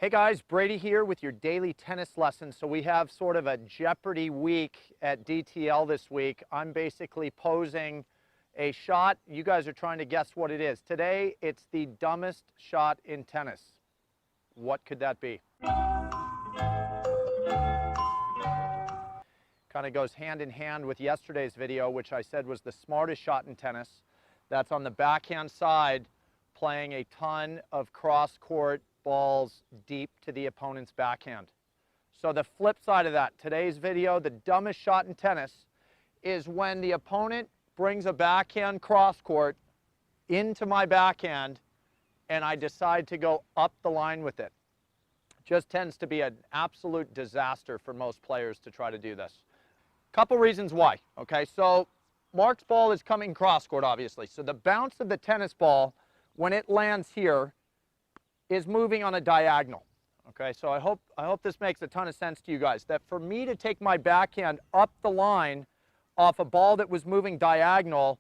Hey guys, Brady here with your daily tennis lesson. So we have sort of a Jeopardy week at DTL this week. I'm basically posing a shot. You guys are trying to guess what it is. Today, it's the dumbest shot in tennis. What could that be? Kind of goes hand in hand with yesterday's video, which I said was the smartest shot in tennis. That's on the backhand side, playing a ton of cross-court balls deep to the opponent's backhand. So the flip side of that, today's video, the dumbest shot in tennis, is when the opponent brings a backhand cross-court into my backhand and I decide to go up the line with it. Just tends to be an absolute disaster for most players to try to do this. Couple reasons why. Okay, so Mark's ball is coming cross-court, obviously. So the bounce of the tennis ball, when it lands here, is moving on a diagonal. Okay, so I hope this makes a ton of sense to you guys, that for me to take my backhand up the line off a ball that was moving diagonal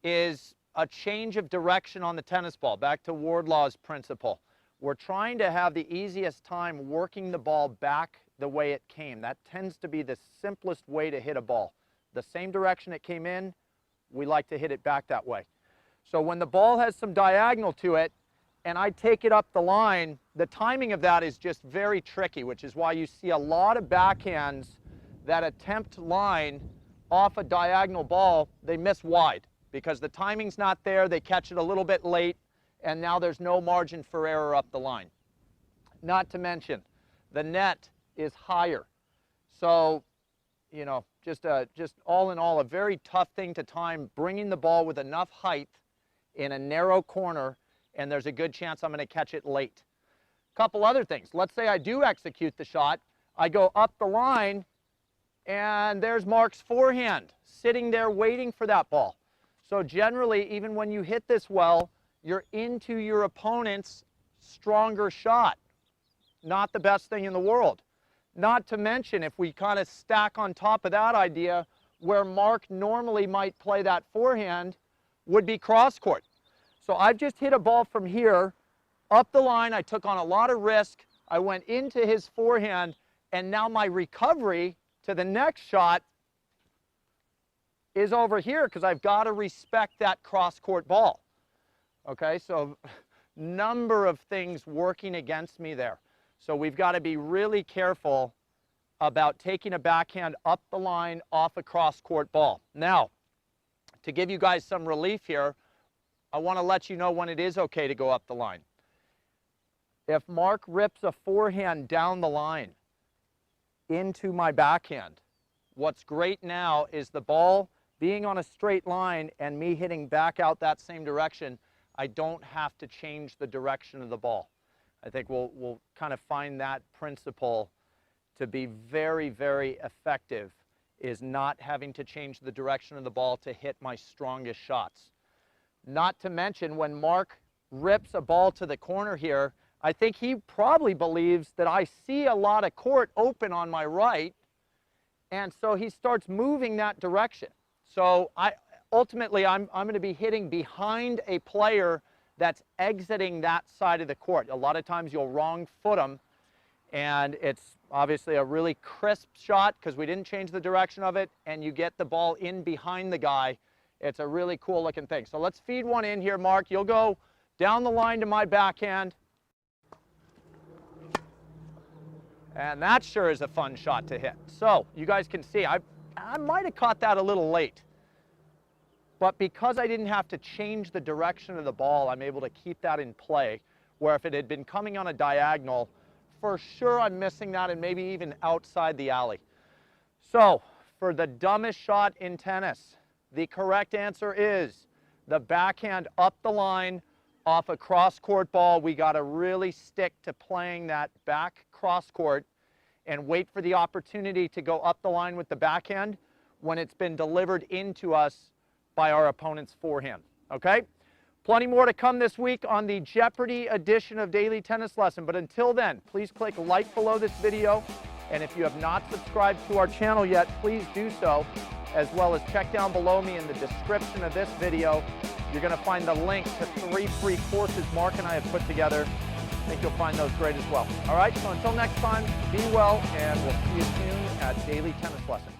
is a change of direction on the tennis ball, back to Wardlaw's principle. We're trying to have the easiest time working the ball back the way it came. That tends to be the simplest way to hit a ball. The same direction it came in, we like to hit it back that way. So when the ball has some diagonal to it, and I take it up the line, the timing of that is just very tricky, which is why you see a lot of backhands that attempt line off a diagonal ball, they miss wide because the timing's not there, they catch it a little bit late, and now there's no margin for error up the line. Not to mention, the net is higher. So, you know, just all in all, a very tough thing to time, bringing the ball with enough height in a narrow corner, and there's a good chance I'm going to catch it late. Couple other things. Let's say I do execute the shot. I go up the line, and there's Mark's forehand sitting there waiting for that ball. So generally, even when you hit this well, you're into your opponent's stronger shot. Not the best thing in the world. Not to mention, if we kind of stack on top of that idea, where Mark normally might play that forehand would be cross-court. So I've just hit a ball from here, up the line, I took on a lot of risk, I went into his forehand, and now my recovery to the next shot is over here because I've got to respect that cross-court ball. Okay, so number of things working against me there. So we've got to be really careful about taking a backhand up the line off a cross-court ball. Now, to give you guys some relief here, I want to let you know when it is okay to go up the line. If Mark rips a forehand down the line into my backhand, what's great now is the ball being on a straight line and me hitting back out that same direction, I don't have to change the direction of the ball. I think we'll kind of find that principle to be very, very effective, is not having to change the direction of the ball to hit my strongest shots. Not to mention, when Mark rips a ball to the corner here, I think he probably believes that I see a lot of court open on my right, and so he starts moving that direction. So ultimately, I'm going to be hitting behind a player that's exiting that side of the court. A lot of times you'll wrong foot them, and it's obviously a really crisp shot because we didn't change the direction of it, and you get the ball in behind the guy. It's a really cool looking thing. So let's feed one in here, Mark. You'll go down the line to my backhand. And that sure is a fun shot to hit. So you guys can see, I might have caught that a little late. But because I didn't have to change the direction of the ball, I'm able to keep that in play, where if it had been coming on a diagonal, for sure I'm missing that and maybe even outside the alley. So for the dumbest shot in tennis, the correct answer is the backhand up the line off a cross-court ball. We got to really stick to playing that back cross-court and wait for the opportunity to go up the line with the backhand when it's been delivered into us by our opponent's forehand. Okay? Plenty more to come this week on the Jeopardy edition of Daily Tennis Lesson. But until then, please click like below this video. And if you have not subscribed to our channel yet, please do so, as well as check down below me in the description of this video. You're going to find the link to 3 free courses Mark and I have put together I think you'll find those great as well. All right, so until next time, be well, and we'll see you soon at Daily Tennis Lesson.